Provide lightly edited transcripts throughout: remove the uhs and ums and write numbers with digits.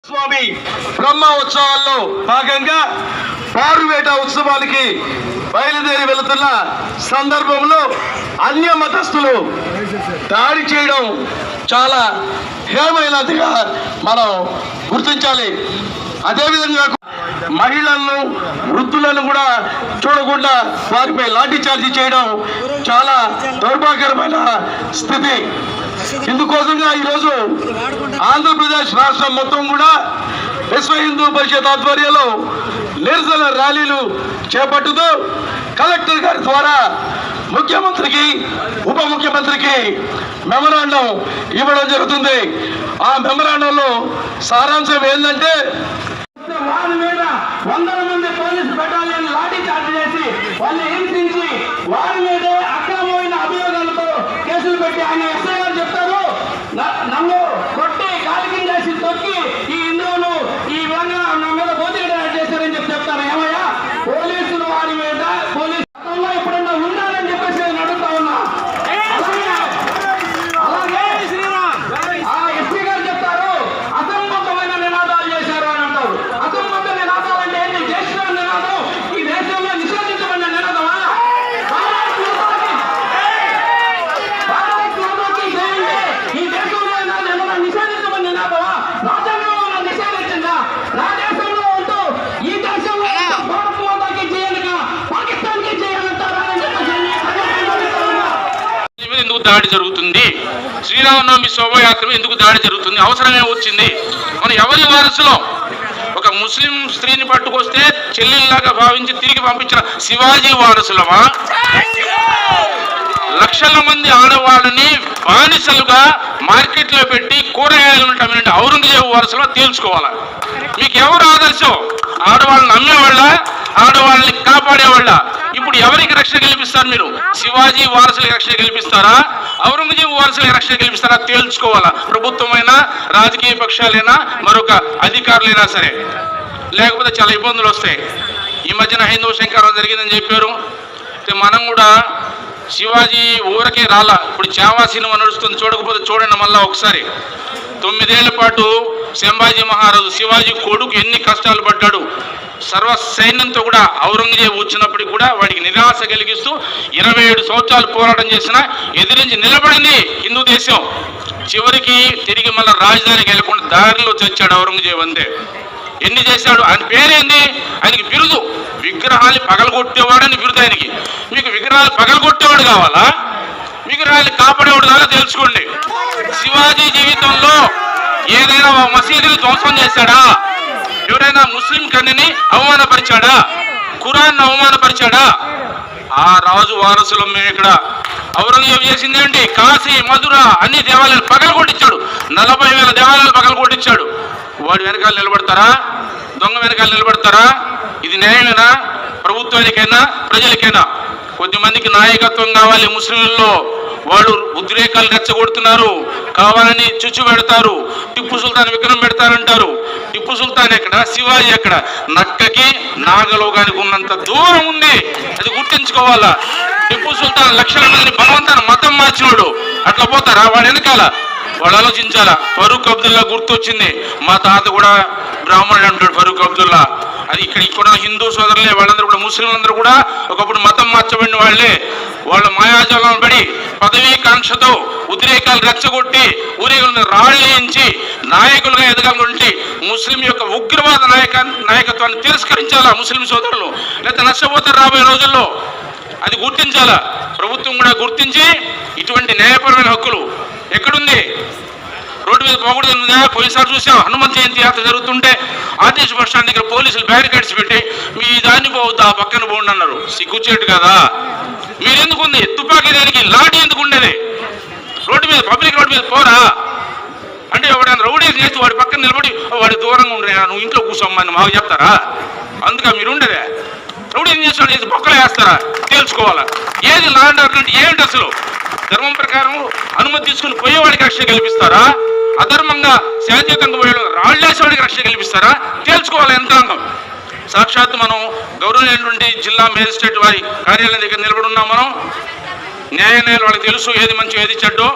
స్వామి బ్రహ్మ ఉత్సవాల్లో భాగంగా పారువేట ఉత్సవానికి బయలుదేరి వెళుతున్న సందర్భంలో అన్య మతస్థులు దాడి చేయడం చాలా హేమైనదిగా మనం గుర్తించాలి. అదేవిధంగా మహిళలను వృద్ధులను కూడా చూడకుండా వారిపై లాఠీ చార్జీ చేయడం చాలా దౌర్భాగ్యకరమైన స్థితి. ఇందుకోసంగా ఈరోజు ఆంధ్రప్రదేశ్ రాష్ట్రం మొత్తం కూడా విశ్వ హిందూ పరిషత్ ఆధ్వర్యంలో నిరసన ర్యాలీలు చేపట్టుతూ కలెక్టర్ గారి ద్వారా ముఖ్యమంత్రికి ఉప ముఖ్యమంత్రికి మెమరాండం ఇవ్వడం జరుగుతుంది. ఆ మెమరాండంలో సారాంశం ఏంటంటే వారి మీద వందల మంది పోలీసు బెటాలియన్ లాఠీ చార్జ్ చేసి వాళ్ళని హింసించి వారి మీదే అక్రమమైన అభియోగాలతో కేసులు పెట్టి ఆయన ఎస్ఐ గారు చెప్తారు, నన్ను కొట్టి కాలికి చేసి తొక్కి ఈ హిందువులు ఈ విధంగా నా మీద బోధిగా చేశారని చెప్తారు. ఏమయ్యా పోలీసులు వారి మీద పోలీసు ఎప్పుడన్నా ఉండాలని చెప్పేసి నేను అడుగుతా ఉన్నా. అలాగే ఆ ఎస్పీ గారు చెప్తారు అసంబద్ధమైన నినాదాలు చేశారు అని అంటారు. అసంబద్ధ నినాదాలు అంటే ఏంటి? దేశంలో నినాదం ఈ దేశంలో నిషేధించబడిన నినాదమా? ఈ దేశంలో ఏమైనా నిషేధించబడిన నినాదమా? రాజ్యాంగంలో నిషేధించిందా? నా దేశంలో ఉంటూ ఈ దేశంలో భారత్ మాతాకి చేయాలిగా పాకిస్తాన్కి చేయాలంటారా అని చెప్పేసి ఎందుకు దాడి జరుగుతుంది? శ్రీరామనవమి శోభయాత్ర ఎందుకు దాడి జరుగుతుంది? అవసరమే వచ్చింది? మనం ఎవరి వారసులో ఒక ముస్లిం స్త్రీని పట్టుకొస్తే చెల్లెల్లాగా భావించి తిరిగి పంపించిన శివాజీ వారసులమా? లక్షల మంది ఆడవాళ్ళని బానిసలుగా మార్కెట్లో పెట్టి కూరగాయలు అమ్మినట్టు ఔరంగజేబు వారసులుగా తేల్చుకోవాలా? మీకు ఎవరు ఆదర్శం? ఆడవాళ్ళని అమ్మేవాళ్ళ, ఆడవాళ్ళని కాపాడేవాళ్ళ? ఇప్పుడు ఎవరికి రక్షణ కల్పిస్తారు? మీరు శివాజీ వారసులకి రక్షణ కల్పిస్తారా, ఔరంగజేబు వారసులకి రక్షణ కల్పిస్తారా? తేల్చుకోవాలా. ప్రభుత్వమైనా, రాజకీయ పక్షాలైనా, మరొక అధికారులైనా సరే, లేకపోతే చాలా ఇబ్బందులు వస్తాయి. ఈ మధ్యన హైందవ శంకరం జరిగిందని చెప్పారు. మనం కూడా శివాజీ ఊరకే రాలా. ఇప్పుడు చావా సినిమా నడుస్తుంది, చూడకపోతే చూడండి మళ్ళా ఒకసారి. 9 ఏళ్ల పాటు సంభాజీ మహారాజు శివాజీ కొడుకు ఎన్ని కష్టాలు పడ్డాడు. సర్వ సైన్యంతో కూడా ఔరంగజేబు వచ్చినప్పటికి కూడా వాడికి నిరాశ కలిగిస్తూ 27 సంవత్సరాలు పోరాటం చేసినా ఎదిరించి నిలబడింది హిందూ దేశం. చివరికి తిరిగి మళ్ళీ రాజధానికి వెళ్ళకుండా దారిలో చచ్చాడు ఔరంగజేబు. అంతే. ఎన్ని చేశాడు? ఆయన పేరేంది? ఆయనకి బిరుదు విగ్రహాలు పగలగొట్టేవాడని బిరుదు ఆయనకి. మీకు విగ్రహాలు పగలగొట్టేవాడు కావాలా, విగ్రహాలు కాపాడేవాడు కావాలా? తెలుసుకోండి. శివాజీ జీవితంలో ఏదైనా మసీదుని ధ్వంసం చేశాడా? ఎవరైనా ముస్లిం కన్యని అవమానపరిచాడా? ఖురాన్ అవమానపరిచాడా? ఆ రాజు వారసులం మేము ఇక్కడ. ఔరంగజేబు చేసింది ఏంటి? కాశీ, మధుర అన్ని దేవాలయాలు పగలగొట్టించాడు. 40,000 దేవాలయాలు పగలగొట్టించాడు. వాడి వెనకాల నిలబడతారా? దొంగ వెనకాల నిలబడతారా? ఇది న్యాయమేనా? ప్రభుత్వానికైనా ప్రజలకైనా? కొద్దిమందికి నాయకత్వం కావాలి ముస్లింలలో. వాళ్ళు ఉద్రేకాలు రెచ్చగొడుతున్నారు, కావాలని చుచ్చు పెడతారు, టిప్పు సుల్తాన్ విగ్రహం పెడతారంటారు. టిప్పు సుల్తాన్ ఎక్కడ, శివాజీ ఎక్కడ? నక్కకి నాగలోగానికి ఉన్నంత దూరం ఉంది, అది గుర్తించుకోవాలా. టిప్పు సుల్తాన్ లక్షల మందిని బలవంతాన్ని మతం మార్చినోడు. అట్లా పోతారా? వాడు వెనకాల వాళ్ళు ఆలోచించాలా. ఫరూక్ అబ్దుల్లా గుర్తొచ్చింది. మా తాత కూడా బ్రాహ్మణుడు అంటాడు ఫరూక్ అబ్దుల్లా. అది ఇక్కడ హిందూ సోదరులే, వాళ్ళందరూ కూడా ముస్లింలందరూ కూడా ఒకప్పుడు మతం మార్చబడిన వాళ్ళే. వాళ్ళ మాయాజాలను పడి పదవీకాంక్షతో ఉద్రేకాలు రెచ్చగొట్టి ఊరేగులను రాళ్ళేయించి నాయకులుగా ఎదగాలంటే ముస్లిం యొక్క ఉగ్రవాద నాయకత్వాన్ని తిరస్కరించాలా ముస్లిం సోదరులు, లేకపోతే నష్టపోతారు రాబోయే రోజుల్లో. అది గుర్తించాలా. ప్రభుత్వం కూడా గుర్తించి ఇటువంటి న్యాయపరమైన హక్కులు ఎక్కడుంది? రోడ్డు మీద పోకూడదు. పోయినసారి చూసాం, హనుమంత్ జయంతి యాత్ర జరుగుతుంటే ఆర్టీసీ బస్ స్టాండ్ దగ్గర పోలీసులు బ్యారికేడ్స్ పెట్టి మీ దాన్ని పోవద్దు, ఆ పక్కన పోండి అన్నారు. సిగ్గుచేటు కదా? మీరెందుకు ఉంది? తుపాకీ దానికి లాఠీ ఎందుకు ఉండేది? రోడ్డు మీద, పబ్లిక్ రోడ్డు మీద పోరా అంటే ఎవడైనా రౌడీ చేసి వాడి పక్కన నిలబడి వాడి దూరంగా ఉండే, నువ్వు ఇంట్లో కూర్చోమ్మని మాకు చెప్తారా? అందుక మీరు ఉండేదే. రౌడీ ఏం చేస్తాడు? చేసి బొక్కలు వేస్తారా? తెలుసుకోవాలా. ఏది లాండ్ అంటే ఏంటి? అసలు ధర్మం ప్రకారం అనుమతి తీసుకుని పోయేవాడికి రక్షణ కల్పిస్తారా? అధర్మంగా శాంతియుతంగా పోయే రాళ్ళేసేవాడికి రక్షణ కల్పిస్తారా? తెలుసుకోవాలి యంత్రాంగం. సాక్షాత్ మనం గౌరవమైనటువంటి జిల్లా మేజిస్ట్రేట్ వారి కార్యాలయం దగ్గర నిలబడి ఉన్నాం. మనం న్యాయ వాళ్ళకి తెలుసు ఏది మంచి ఏది చెడ్డో.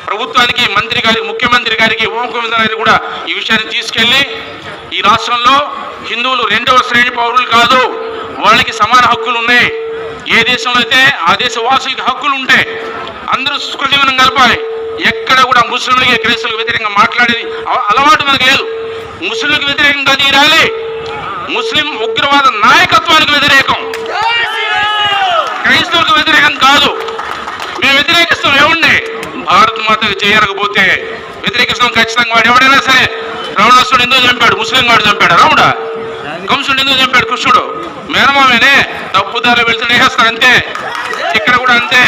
ప్రభుత్వానికి, మంత్రి గారికి, ముఖ్యమంత్రి గారికి, ఉప ముఖ్యమంత్రి గారికి కూడా ఈ విషయాన్ని తీసుకెళ్లి ఈ రాష్ట్రంలో హిందువులు రెండవ శ్రేణి పౌరులు కాదు, వాళ్ళకి సమాన హక్కులు ఉన్నాయి. ఏ దేశంలో అయితే ఆ దేశ వాసులకి హక్కులు ఉంటాయి. అందరూ సుఖజీవనం గడపాలి. ఎక్కడ కూడా ముస్లింలకి, క్రైస్తవులకు వ్యతిరేకంగా మాట్లాడేది అలవాటు మనకు లేదు. ముస్లింలకు వ్యతిరేకంగా తీరాలి. ముస్లిం ఉగ్రవాద నాయకత్వానికి వ్యతిరేకం, క్రైస్తవులకు వ్యతిరేకం కాదు. మేము వ్యతిరేకిస్తాం. ఏముండే భారత మాతకు చేయకపోతే వ్యతిరేకిస్తాం ఖచ్చితంగా. వాడు ఎవడైనా సరే, రావణాసుడు ఎందుకు చంపాడు? ముస్లిం వాడు చంపాడు. రాముడా? కంసుడు ఎందుకు చంపాడు? కృష్ణుడు మేనమామేనే. తప్పుదారులు వెళ్తే వేసేస్తారు అంతే. ఇక్కడ కూడా అంతే.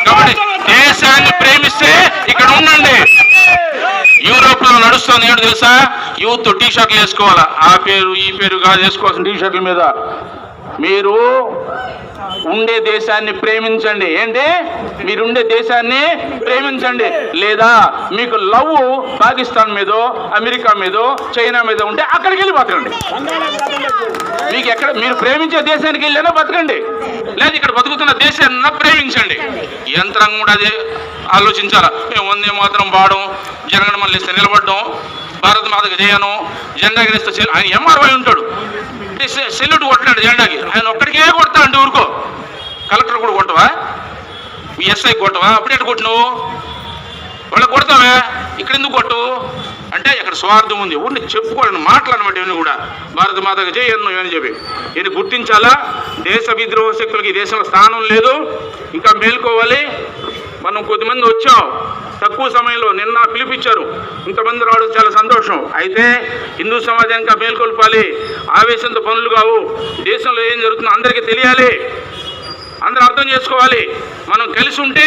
కాబట్టి దేశాన్ని ప్రేమిస్తే ఇక్కడ ఉండండి. యూరోప్ లో నడుస్తుంది ఏంటో తెలుసా? యూత్ టీ షర్ట్లు వేసుకోవాలా. ఆ పేరు ఈ పేరు కాదు వేసుకోవాల్సిన టీ షర్ట్ల మీద. మీరు ఉండే దేశాన్ని ప్రేమించండి. ఏంటి? మీరుండే దేశాన్ని ప్రేమించండి. లేదా మీకు లవ్ పాకిస్తాన్ మీదో, అమెరికా మీదో, చైనా మీద ఉంటే అక్కడికి వెళ్ళి బతకండి. మీకు ఎక్కడ మీరు ప్రేమించే దేశానికి వెళ్ళినా బతకండి. లేదా ఇక్కడ బతుకుతున్న దేశాన్ని ప్రేమించండి. యంత్రం కూడా అదే ఆలోచించాలా. మేము వందే మాత్రం పాడడం, జనగణమన లేస్తే నిలబడడం, భారత మాతకు చేయను, జెండా ఎగరేస్తే ఆయన ఎంఆర్వై ఉంటాడు, సెల్యూట్ కొట్టాడు జెండాకి. ఆయన ఒక్కడికే కొడతా అంటే ఊరుకో. కలెక్టర్ కూడా కొట్టవా? ఎస్ఐ కొట్టవా? అప్పుడేట కొట్టినవు? వాళ్ళకి కొడతావా? ఇక్కడ ఎందుకు కొట్టు అంటే ఇక్కడ స్వార్థం ఉంది. ఉండి చెప్పుకోవాలని మాట్లాడనమాట. ఇవన్నీ కూడా భారత మాతకు చేయను అని చెప్పి ఇది గుర్తించాలా. దేశ విద్రోహ శక్తులకి ఈ దేశంలో స్థానం లేదు. ఇంకా మేల్కోవాలి. మనం కొద్దిమంది వచ్చాం తక్కువ సమయంలో. నిన్న పిలిపించారు, ఇంతమంది రావడం చాలా సంతోషం. అయితే హిందూ సమాజం ఇంకా మేల్కొల్పాలి. ఆవేశంతో పనులు కావు. దేశంలో ఏం జరుగుతుందో అందరికీ తెలియాలి. అందరూ అర్థం చేసుకోవాలి. మనం కలిసి ఉంటే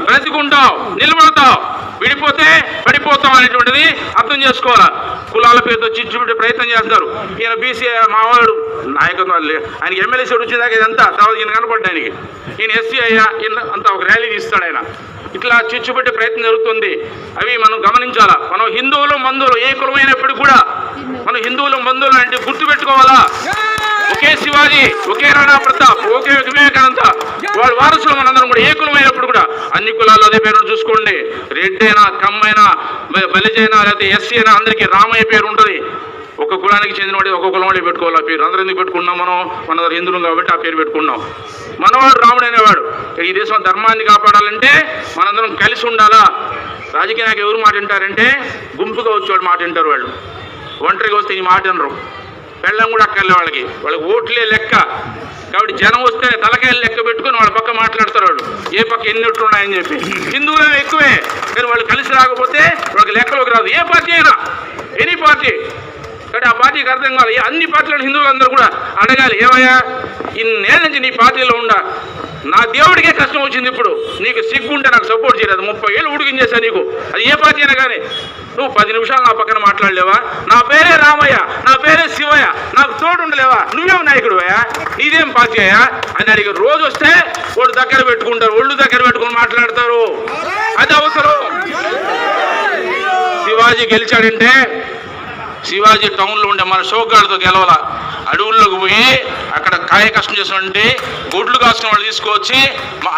బ్రతికుంటాం, నిలబడతాం. విడిపోతే పడిపోతాం అనేటువంటిది అర్థం చేసుకోవాలి. కులాల పేరుతో చిచ్చుపెట్టే ప్రయత్నం చేస్తారు. ఈయన బీసీ మావాడు నాయకత్వం, ఆయనకి ఎమ్మెల్యే సీట్ వచ్చేదాకా ఇదంతా తర్వాత ఈయన కనపడ్డా. ఆయనకి ఈయన ఎస్సీ అయ్యా ఈయన అంతా ఒక ర్యాలీ తీస్తాడు ఆయన. ఇట్లా చిచ్చుపెట్టే ప్రయత్నం జరుగుతుంది. అవి మనం గమనించాలా. మనం హిందువులు మందులు ఏ కులమైనప్పటికీ కూడా మనం హిందువులు మందులు అంటే గుర్తుపెట్టుకోవాలా. ఒకే శివాజీ, ఒకే రాణా ప్రతాప్, ఒకే వివేకానంద, వాళ్ళ వారసులు మనందరం కూడా ఏ కులమైనప్పుడు కూడా అన్ని కులాలు అదే పేరు చూసుకోండి. రెడ్డైనా, కమ్మైనా, బలిజైనా, లేకపోతే ఎస్సీ అయినా అందరికీ రామయ్య పేరు ఉంటుంది. ఒక కులానికి చెందినవాడి ఒక కులం వాడి పెట్టుకోవాలి ఆ పేరు. అందరూ ఎందుకు పెట్టుకున్నాం? మన హిందువులు కాబట్టి ఆ పేరు పెట్టుకున్నాం. మనవాడు రాముడు అనేవాడు. ఈ దేశం ధర్మాన్ని కాపాడాలంటే మనందరం కలిసి ఉండాలా. రాజకీయ నాయకులు ఎవరు మాట వింటారంటే గుంపుగా వచ్చేవాడు మాట వింటారు. వాళ్ళు ఒంటరిగా వస్తే ఈ మాట వినరు. పెళ్ళం కూడా అక్కర్లే వాళ్ళకి ఓట్లే లెక్క. కాబట్టి జనం వస్తే తలకాయలు లెక్క పెట్టుకుని వాళ్ళ పక్క మాట్లాడతారు. వాళ్ళు ఏ పక్క ఎన్ని ఓట్లు ఉన్నాయని చెప్పి. హిందువులు ఎక్కువే, కానీ వాళ్ళు కలిసి రాకపోతే వాళ్ళకి లెక్కలోకి రాదు. ఏ పార్టీ అయినా, ఎనీ పార్టీ. కాబట్టి ఆ పార్టీకి అర్థం కావాలి. అన్ని పార్టీలను హిందువులందరూ కూడా అడగాలి, ఏమయ్యా ఇన్నేళ్ళ నుంచి నీ పార్టీలో ఉండా, నా దేవుడికే కష్టం వచ్చింది, ఇప్పుడు నీకు సిగ్గుంటే నాకు సపోర్ట్ చేయలేదు. 30 ఏళ్ళు ఉడికించేసా నీకు. అది ఏ పార్టీ అయినా కానీ నువ్వు 10 నిమిషాలు నా పక్కన మాట్లాడలేవా? నా పేరే రామయ్య, నా పేరే శివయ్య, నాకు తోడు ఉండలేవా? నువ్వేం నాయకుడు అయ్యా? నీదేం పార్టీ అయ్యా అని అడిగి రోజు వస్తే వాళ్ళు దగ్గర పెట్టుకుంటారు, ఒళ్ళు దగ్గర పెట్టుకుని మాట్లాడతారు. అది అవసరం. శివాజీ గెలిచాడంటే శివాజీ టౌన్లో ఉండే మన షోగాళ్ళతో గెలవాల. అడవుల్లోకి పోయి అక్కడ కాయ కష్టం చేసినటువంటి గొడ్లు కాసిన వాళ్ళు తీసుకొచ్చి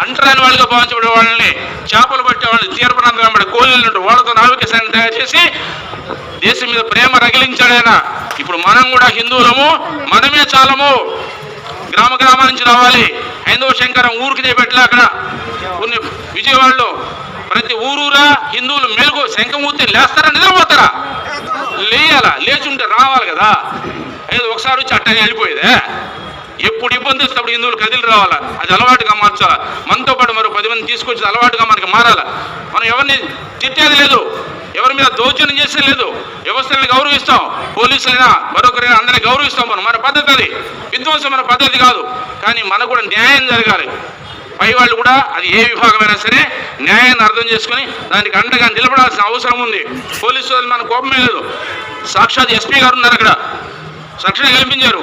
అంటరాని వాళ్ళుగా భావించబడే వాళ్ళని, చేపలు పట్టే వాళ్ళని, తీర్పనందరం పడే కోళ్ళు ఉంటే వాళ్ళతో నావిక సైన్యం తయారు చేసి దేశం మీద ప్రేమ రగిలించాడైనా. ఇప్పుడు మనం కూడా హిందువులము, మనమే చాలము. గ్రామ గ్రామాల నుంచి రావాలి. హైందవ శంకరం ఊరికి చేపెట్టలే. అక్కడ కొన్ని విజయవాడలో ప్రతి ఊరూరా హిందువులు మెలుగు శంఖమూర్తి లేస్తారా, నిద్రపోతారా? లేయాలా, లేచి ఉంటే రావాలి కదా. ఏదో ఒకసారి వచ్చి అట్టగా వెళ్ళిపోయేదే. ఎప్పుడు ఇబ్బంది వస్తే హిందువులు కదిలి రావాలా. అది అలవాటుగా మార్చాలా. మనతో పాటు మరో 10 మంది తీసుకొచ్చి అలవాటుగా మనకి మారాలా. మనం ఎవరిని తిట్టేది లేదు, ఎవరి మీద దౌర్జన్యం చేసేది లేదు. వ్యవస్థలను గౌరవిస్తాం, పోలీసులైనా మరొకరైనా అందరినీ గౌరవిస్తాం. మన పద్ధతి అది. విధ్వంసం మన పద్ధతి కాదు. కానీ మనకు కూడా న్యాయం జరగాలి. పై వాళ్ళు కూడా అది ఏ విభాగమైనా సరే న్యాయాన్ని అర్థం చేసుకుని దానికి అండగా నిలబడాల్సిన అవసరం ఉంది. పోలీసు వాళ్ళు మన కోపమే లేదు. సాక్షాత్ ఎస్పీ గారు ఉన్నారు అక్కడ, సాక్షిగా కల్పించారు.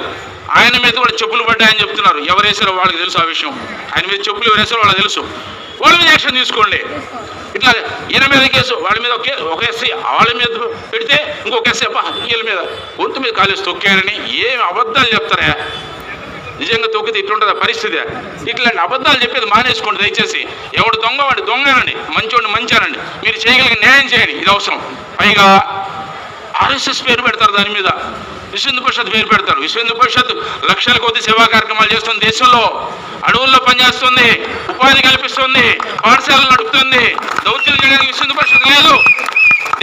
ఆయన మీద కూడా చెప్పులు పడ్డాయని చెప్తున్నారు. ఎవరు వేసారో వాళ్ళకి తెలుసు ఆ విషయం. ఆయన మీద చెప్పులు ఎవరు వేసారో వాళ్ళకి తెలుసు. వాళ్ళ మీద యాక్షన్ తీసుకోండి. ఇట్లా ఈయన మీద కేసు, వాళ్ళ మీద ఒక ఎస్సీ, వాళ్ళ మీద పెడితే ఇంకొక ఎస్సీ వీళ్ళ మీద గొంతు మీద కాలేసి తొక్కారని ఏమి అబద్ధాలు చెప్తారా? నిజంగా తొక్కితే ఇట్లుంటుంది పరిస్థితి. ఇట్లాంటి అబద్ధాలు చెప్పేది మానేసుకోండి దయచేసి. ఎవడు దొంగ వాడి దొంగనండి, మంచోడిని మంచానండి. మీరు చేయగలిగిన న్యాయం చేయండి, ఇది అవసరం. పైగా ఆర్ఎస్ఎస్ పేరు పెడతారు, దాని మీద విశ్వ హిందూ పరిషత్ పేరు పెడతారు. విశ్వ హిందూ పరిషత్ లక్షల కొద్ది సేవా కార్యక్రమాలు చేస్తుంది, దేశంలో అడవుల్లో పనిచేస్తుంది, ఉపాధి కల్పిస్తుంది, పాఠశాలలు నడుపుతుంది. దౌత్యం చేయడానికి విశ్వ హిందూ పరిషత్ లేదు.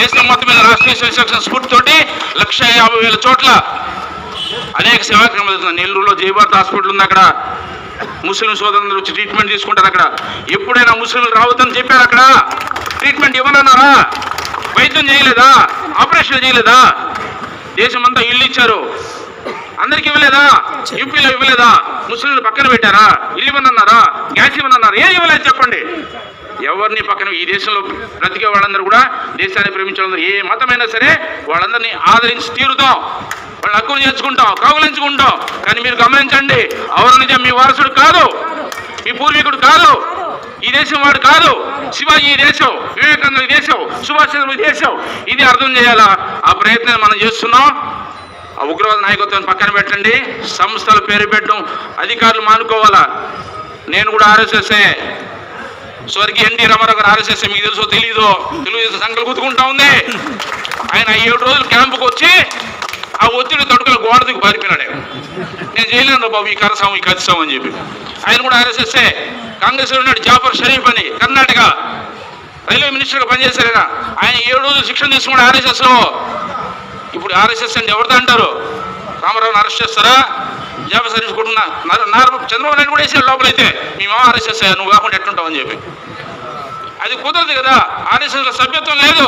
దేశం మొత్తం మీద రాష్ట్రీయ స్వయం స్ఫూర్తితోటి 150,000 చోట్ల అనేక సేవా కార్యక్రమాలు జరుగుతుంది. నెల్లూరులో జయభారత్ హాస్పిటల్ ఉంది, అక్కడ ముస్లిం సోదరులు వచ్చి ట్రీట్మెంట్ తీసుకుంటారు. అక్కడ ఎప్పుడైనా ముస్లింలు రావద్దని చెప్పారు, అక్కడ ట్రీట్మెంట్ ఇవ్వనన్నారా? వైద్యం చేయలేదా? ఆపరేషన్ చేయలేదా? దేశమంతా ఇల్లు ఇచ్చారు, అందరికి ఇవ్వలేదా? యూపీలో ఇవ్వలేదా? ముస్లింలు పక్కన పెట్టారా? ఇల్లు ఇవ్వనన్నారా? గ్యాస్ ఇవ్వనన్నారా? ఏం ఇవ్వలేదు చెప్పండి. ఎవరిని పక్కన, ఈ దేశంలో బ్రతికే వాళ్ళందరూ కూడా దేశాన్ని ప్రేమించే వాళ్ళందరూ ఏ మతమైనా సరే వాళ్ళందరినీ ఆదరించి తీరుతాం, వాళ్ళ హక్కులు చేర్చుకుంటాం, కౌగులించుకుంటాం. కానీ మీరు గమనించండి, ఔరంగజేబు మీ వారసుడు కాదు, మీ పూర్వీకుడు కాదు, ఈ దేశం వాడు కాదు. శివాజీ ఈ దేశం, వివేకానంద ఈ దేశం, సుభాష్ చంద్ర ఈ దేశం. ఇది అర్థం చేయాలా? ఆ ప్రయత్నం మనం చేస్తున్నాం. ఆ ఉగ్రవాద నాయకత్వాన్ని పక్కన పెట్టండి, సంస్థల పేరు పెట్టడం అధికారులు మానుకోవాలా. నేను కూడా ఆర్ఎస్ఎస్ఏ, స్వర్గీయ ఎన్టీ రామారావు గారు ఆర్ఎస్ఎస్ఏ, మీకు తెలుసో తెలీదో, తెలుగుదేశం సంఘాలు గుర్తుకుంటా ఉంది. ఆయన 7 రోజులు క్యాంపుకి వచ్చి ఆ ఒత్తిడి తడుకలు గోడ దిగు పారిపోయినాడు. నేను చేయలేను బాబు, ఈ కరసాము ఈ కత్తిసాము అని చెప్పి. ఆయన కూడా ఆర్ఎస్ఎస్ఏ. కాంగ్రెస్ లో ఉన్నాడు జాఫర్ షరీఫ్ అని, కర్ణాటక రైల్వే మినిస్టర్గా పనిచేశారు. ఆయన 7 రోజులు శిక్షణ తీసుకున్నాడు ఆర్ఎస్ఎస్ లో. ఇప్పుడు ఆర్ఎస్ఎస్ అంటే ఎవరితో అంటారు? రామారావుని అరెస్ట్ చేస్తారా? జాఫర్ షరీఫ్ కూడా చంద్రబాబు నాయుడు కూడా వేసాడు లోపలైతే. మేము ఆర్ఎస్ఎస్ నువ్వు కాకుండా ఎట్లుంటావు అని చెప్పి. అది కుదరదు కదా, ఆర్ఎస్ఎస్ లో సభ్యత్వం లేదు.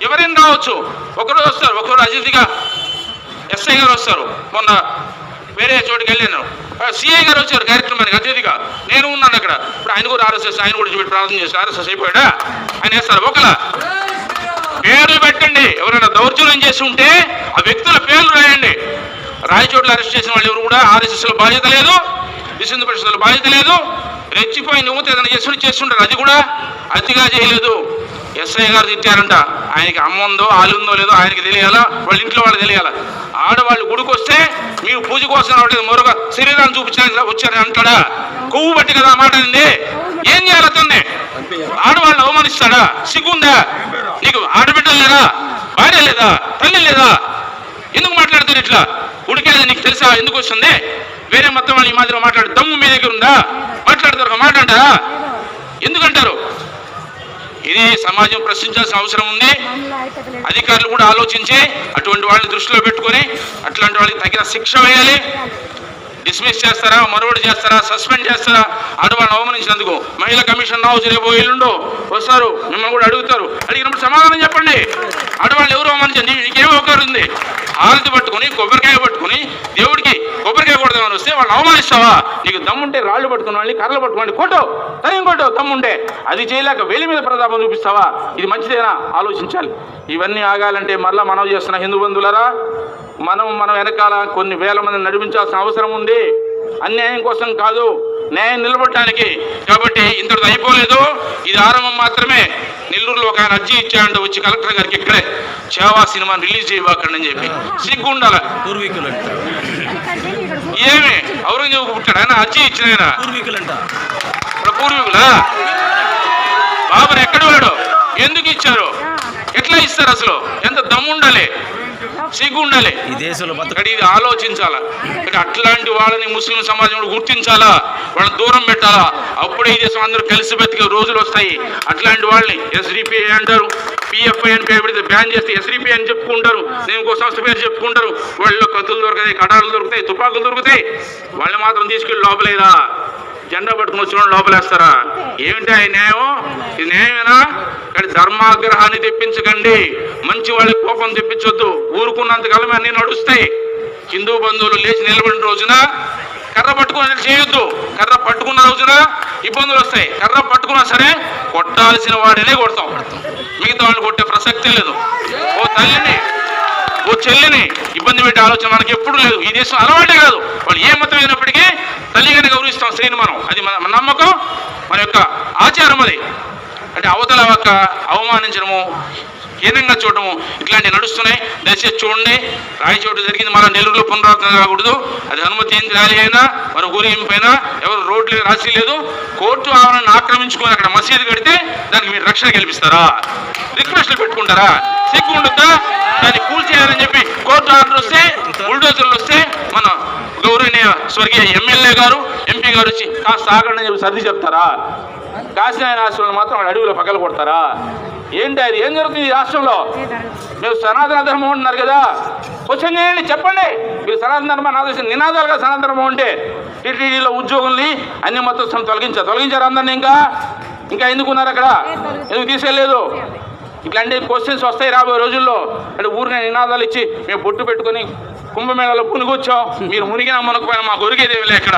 ఎవరైనా రావచ్చు, ఒకరోజు వస్తారు, ఒకరోజు అతిథిగా ఎస్ఐ గారు వస్తారు. మొన్న వేరే చోటుకి వెళ్ళాను, సిఐ గారు వచ్చారు కార్యక్రమానికి అతిథిగా, నేను ఉన్నాను అక్కడ. ఇప్పుడు ఆయన కూడా ఆర్ఎస్ఎస్, ఆయన కూడా చూపెట్టి ప్రార్థన చేసి ఆర్ఎస్ఎస్ అయిపోయాడా? ఆయన వేస్తారు. ఒకలా పేర్లు పెట్టండి. ఎవరైనా దౌర్జన్యం చేసి ఉంటే ఆ వ్యక్తుల పేర్లు రాయండి. రాయచోట్ల అరెస్ట్ చేసిన వాళ్ళు ఎవరు కూడా ఆర్ఎస్ఎస్ లో బాధ్యత లేదు, విశ్వ హిందూ పరిషత్లో బాధ్యత లేదు. రెచ్చిపోయి నువ్వు ఏదైనా చేస్తుంటారు, అది కూడా అతిగా చేయలేదు. ఎస్ఐ గారు తిట్టారంట, ఆయనకి అమ్మ ఉందో ఆలుందో లేదో ఆయనకి తెలియాలా, వాళ్ళ ఇంట్లో వాళ్ళు తెలియాలా. ఆడవాళ్ళు గుడికి వస్తే మీరు పూజ కోసం రావట్లేదు, మరొక శరీరాన్ని చూపించడానికి వచ్చారని అంటాడా? కొవ్వు బట్టి కదా మాట అండి. ఏం చేయాలి అతన్ని? ఆడవాళ్ళని అవమానిస్తాడా? సిగ్గుందా నీకు? ఆడబిడ్డలు లేదా? భార్య లేదా? తల్లి లేదా? ఎందుకు మాట్లాడతారు ఇట్లా? ఉడికేది నీకు తెలుసా ఎందుకు వస్తుంది? వేరే మొత్తం వాళ్ళు ఈ మాదిరిగా మాట్లాడే దమ్ము మీ దగ్గర ఉందా? మాట్లాడతారు, ఒక మాట అంటారా? ఎందుకంటారు? ఇది సమాజం ప్రశ్నించాల్సిన అవసరం ఉంది. అధికారులు కూడా ఆలోచించి అటువంటి వాళ్ళని దృష్టిలో పెట్టుకొని అట్లాంటి వాళ్ళకి తగిన శిక్ష వేయాలి. డిస్మిస్ చేస్తారా, మరొకటి చేస్తారా, సస్పెండ్ చేస్తారా? ఆడవాళ్ళని అవమానించినందుకు. మహిళా కమిషన్ హౌస్ రేపు ఎల్లుండో వస్తారు, మిమ్మల్ని కూడా అడుగుతారు. అడిగినప్పుడు సమాధానం చెప్పండి. ఆడవాళ్ళు ఎవరు అవమానించండి, నీకేమో అవకాశం ఉంది. హారతి పట్టుకుని కొబ్బరికాయ పట్టుకుని దేవుడికి కొబ్బరికాయ కొడదామని వస్తే వాళ్ళని అవమానిస్తావా? నీకు దమ్ముంటే రాళ్ళు పట్టుకుని వాళ్ళని కర్రలు పట్టుకోండి, కొట్టు, టైం కొట్టు, దమ్ముంటే. అది చేయలేక వేలి మీద ప్రతాపం చూపిస్తావా? ఇది మంచిదేనా? ఆలోచించాలి. ఇవన్నీ ఆగాలంటే మరలా మనం చేస్తున్న హిందూ బంధువులారా, మనం వెనకాల కొన్ని వేల మందిని నడిపించాల్సిన అవసరం ఉంది. అన్యాయం కోసం కాదు, న్యాయం నిలబడటానికి. కాబట్టి ఇంతటితో అయిపోలేదు, ఇది ఆరంభం మాత్రమే. నెల్లూరులో ఒక ఆయన అర్జీ ఇచ్చాడు వచ్చి కలెక్టర్ గారికి, ఇక్కడే చేవా సినిమాని రిలీజ్ చేయబాకండి అని చెప్పి. సిగ్గు ఉండాలి. ఏమి ఔరంగజేబు పుట్టాడు ఆయన, అర్జీ ఇచ్చిన ఆయన పూర్వీకులా? బాబుని ఎక్కడ వాడు? ఎందుకు ఇచ్చారు? ఎట్లా ఇస్తారు? అసలు ఎంత దమ్ము ఉండాలి, సిగ్గు ఉండాలి. ఈ దేశంలో ఇది ఆలోచించాలా. అట్లాంటి వాళ్ళని ముస్లిం సమాజంలో గుర్తించాలా, వాళ్ళని దూరం పెట్టాలా. అప్పుడే ఈ దేశం అందరూ కలిసి బతికే రోజులు వస్తాయి. అట్లాంటి వాళ్ళని ఎస్డిపిఐ అంటారు, పిఎఫ్ఐ అని పేరు పెడితే బ్యాన్ చేస్తే ఎస్డిపిఐ అని చెప్పుకుంటారు, నేను ఇంకో సంస్థ పేరు చెప్పుకుంటారు. వాళ్ళలో కత్తులు దొరుకుతాయి, కడాలు దొరుకుతాయి, తుపాకులు దొరుకుతాయి. వాళ్ళు మాత్రం తీసుకెళ్ళి లోపలేదా? జెండా పట్టుకుని వచ్చిన లోపలేస్తారా? ఏమిటి ఆ న్యాయం? ఇది న్యాయమేనా? కానీ ధర్మాగ్రహాన్ని తెప్పించకండి, మంచి వాళ్ళకి కోపం తెప్పించొద్దు. ఊరుకున్నంతకాలం అన్నీ నడుస్తాయి. హిందూ బంధువులు లేచి నిలబడిన రోజున కర్ర పట్టుకుని చేయొద్దు. కర్ర పట్టుకున్న రోజున ఇబ్బందులు వస్తాయి. కర్ర పట్టుకున్నా సరే కొట్టాల్సిన వాడినే కొడతాం, మిగతా వాళ్ళు కొట్టే ప్రసక్తి లేదు. ఓ తల్లిని ఓ చెల్లిని ఇబ్బంది పెట్టే ఆలోచన మనకి ఎప్పుడు లేదు. ఈ దేశం అలవాటే కాదు. వాళ్ళు ఏ మతం అయినప్పటికీ తల్లిగానే గౌరవిస్తాం స్త్రీని మనం. అది మన నమ్మకం, మన యొక్క ఆచారం. అది అంటే అవతల యొక్క అవమానించడము, హీనంగా చూడటము ఇట్లాంటివి నడుస్తున్నాయి. దయచేసి చూడండి. రాయచోటు జరిగింది, మన నెల్లూరులో పునరావృతం కాకూడదు. అది అనుమతి ర్యాలీ అయినా మన ఊరేగింపైనా ఎవరు రోడ్లు రాసి లేదు. కోర్టు ఆవరణను ఆక్రమించుకొని అక్కడ మసీదు కడితే దానికి మీరు రక్షణ కల్పిస్తారా? రిక్వెస్ట్లు పెట్టుకుంటారా? సిగ్గు ఉండొద్దా? దాన్ని కూల్ చేయాలని చెప్పి కోర్టు ఆర్డర్ వస్తే, బుల్డోజర్లు వస్తే మన గౌరవనీయ స్వర్గీయ ఎమ్మెల్యే గారు, ఎంపీ గారు వచ్చి కాస్త ఆగండి అని చెప్పి సర్ది చెప్తారా? కాశీనారాయణ ఆశ్రమంలో మాత్రం వాడు అడవిలో పగల కొడతారా? ఏంటి అది? ఏం జరుగుతుంది ఈ రాష్ట్రంలో? మీరు సనాతన ధర్మం ఉంటున్నారు కదా, క్వశ్చన్ చేయండి, చెప్పండి. మీరు సనాతన ధర్మం ఆలోచన నినాదాలుగా సనాతన ధర్మం ఉంటే టీటీడీలో ఉద్యోగుల్ని అన్ని మతస్థులను తొలగించారు అందరినీ. ఇంకా ఎందుకున్నారు అక్కడ? ఎందుకు తీసుకెళ్ళలేదు? ఇట్లాంటి క్వశ్చన్స్ వస్తాయి రాబోయే రోజుల్లో. అంటే ఊరిని నినాదాలు ఇచ్చి మేము బొట్టు పెట్టుకొని కుంభమేళాలో పునుగొచ్చాం, మీరు మునిగినా మునకపోయినా మాకు ఒరిగేదేవిలే. ఇక్కడ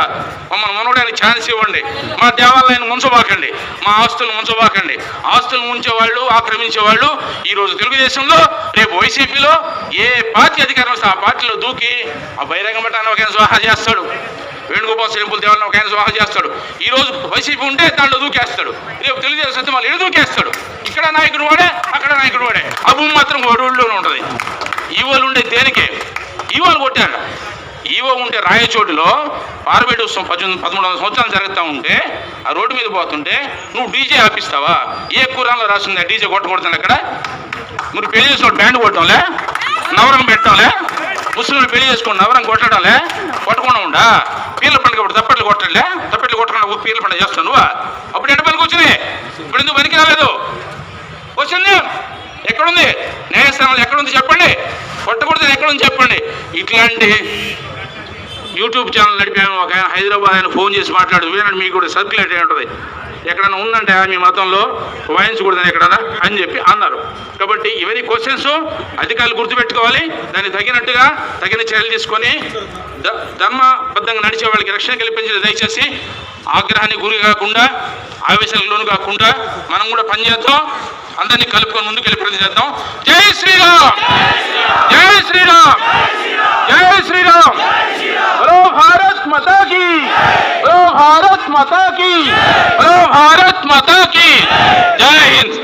మమ్మల్ని మునగడానికి ఛాన్స్ ఇవ్వండి. మా దేవాలయాన్ని ముంచబాకండి, మా ఆస్తులను ముంచబాకండి. ఆస్తులు ముంచేవాళ్ళు, ఆక్రమించేవాళ్ళు ఈరోజు తెలుగుదేశంలో, రేపు వైసీపీలో ఏ పార్టీ అధికారం వస్తే ఆ పార్టీలో దూకి ఆ బహిరంగ మఠాన్ని ఒక ఆయన స్వాహా చేస్తాడు, వేణుగోపాల సింపుల్ దేవాలయం ఒక ఆయన స్వాహా చేస్తాడు. ఈ రోజు వైసీపీ ఉంటే దాంట్లో దూకేస్తాడు, రేపు తెలుగుదేశం వస్తే మళ్ళీ దూకేస్తాడు. ఇక్కడ నాయకుడు వాడే, అక్కడ నాయకుడు వాడే. ఆ భూమి మాత్రం ఒడిలోనే ఉంటుంది. ఈవోలు ఉండే దేనికే? ఈవోలు కొట్టాడు. ఈవో ఉంటే రాయచోటులో పార్వేట్ ఉత్సవం 1300 సంవత్సరాలు జరుగుతూ ఉంటే ఆ రోడ్డు మీద పోతుంటే నువ్వు డీజే ఆపిస్తావా? ఏ కురాన్లో రాస్తుంది ఆ డీజే కొట్టకూడదు? అక్కడ మీరు పెళ్లి చేసుకోండి, బ్యాండ్ కొట్టడంలే, నవరం పెట్టడంలే, ముస్లింలు పెళ్లి చేసుకోండి, నవరం కొట్టడంలే, కొట్టకుండా ఉండా. పీర్ల పండుగ తప్పట్లు కొట్టలే, తప్పట్లు కొట్టకుండా పీర్ల పండుగ చేస్తాను నువ్వు. అప్పుడు ఎంత పనికి వచ్చింది? ఇప్పుడు ఎందుకు పనికి రాలేదు? వచ్చింది ఎక్కడుంది? న్యాయస్థానాలు ఎక్కడుంది చెప్పండి. కొట్టకూడదు ఎక్కడుంది చెప్పండి. ఇట్లాంటి యూట్యూబ్ ఛానల్ నడిపాను. ఒక ఆయన హైదరాబాద్ ఆయన ఫోన్ చేసి మాట్లాడు, వినండి, మీకు కూడా సర్క్యులేట్ అయి ఉంటుంది. ఎక్కడన్నా ఉందంటే మీ మతంలో వాయించకూడదని ఎక్కడన్నా అని చెప్పి అన్నారు. కాబట్టి ఇవన్నీ క్వశ్చన్స్ అధికారులు గుర్తుపెట్టుకోవాలి. దానికి తగినట్టుగా తగిన చర్యలు తీసుకొని ధర్మబద్ధంగా నడిచే వాళ్ళకి రక్షణ కల్పించేది. దయచేసి ఆగ్రహానికి గురి కాకుండా, ఆవేశాలకు లోను కాకుండా మనం కూడా పనిచేద్దాం. అందరినీ కలుపుకొని ముందుకు వెళ్ళి ప్రతి చేద్దాం. జై శ్రీరామ్, జై శ్రీరామ్, జై శ్రీరామ్. బలో భారత్ మాతా కీ, బలో భారత్ మాతా కీ, బలో భారత్ మాతా కీ. జై హింద్.